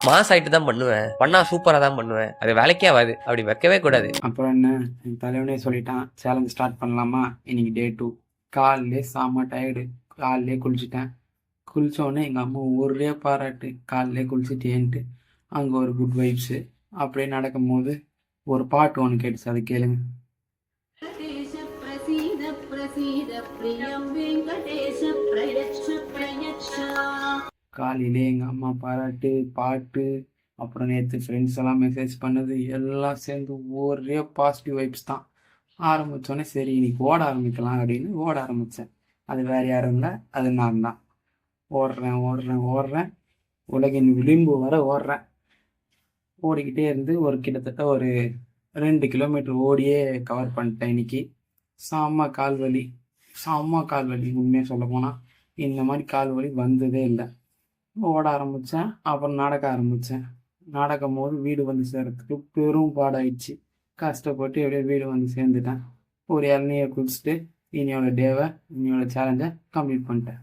Mass ஆயிட்டு தான் பண்ணுவேன். பண்ணா சூப்பரா தான் பண்ணுவேன். அது வேலைக்கே ஆகாது. அப்படி வைக்கவே கூடாது. அப்புறம் என்ன, என் தலைவனே சொல்லிட்டான், சேலஞ்ச் ஸ்டார்ட் பண்ணலாமா. இன்னைக்கு டே 2. காலையிலே செம்ம டயர்டு. காலையிலே குளிச்சுட்டேன். குளித்தோடனே எங்கள் அம்மா ஒரே பாராட்டு, காலையிலே குளிச்சுட்டேன்ட்டு. அங்கே ஒரு குட் வைப்ஸு. அப்படியே நடக்கும்போது ஒரு பாட்டு ஒன்று கேட்டுச்சு, அது கேளுங்க. वेङ्कटेश प्रसीद प्रसीद प्रियं वेङ्कटेश प्रयच्छ प्रयच्छ. காலையிலே எங்கள் அம்மா பாராட்டு, பாட்டு, அப்புறம் நேற்று ஃப்ரெண்ட்ஸ் எல்லாம் மெசேஜ் பண்ணது எல்லாம் சேர்ந்து ஒரே பாசிட்டிவ் வைப்ஸ் தான். ஆரம்பித்தோடனே சரி இன்னைக்கு ஓட ஆரம்பிக்கலாம் அப்படின்னு ஓட ஆரம்பித்தேன். அது வேறு யாரும் இல்லை, அது நான் தான். ஓடுறேன் ஓடுறேன் ஓடுறேன், உலகின் விளிம்பு வர ஓடுறேன். ஓடிக்கிட்டே இருந்து கிட்டத்தட்ட ஒரு 2 கிலோமீட்டர் ஓடியே கவர் பண்ணிட்டேன் இன்னைக்கு. செம்ம கால் வலி உண்மையாக சொல்ல போனால். இந்த மாதிரி கால் வலி வந்ததே இல்லை. ஓட ஆரம்பித்தேன், அப்புறம் நடக்க ஆரம்பித்தேன். நடக்கும் போது வீடு வந்து சேர்றதுக்கு பெரும் பாடாயிடுச்சு. கஷ்டப்பட்டு எப்படியோ வீடு வந்து சேர்ந்துட்டேன். ஒரு இளநியை குடிச்சிட்டு இன்னையோட டேவை, இன்னையோட சேலஞ்சை கம்ப்ளீட் பண்ணிட்டேன்.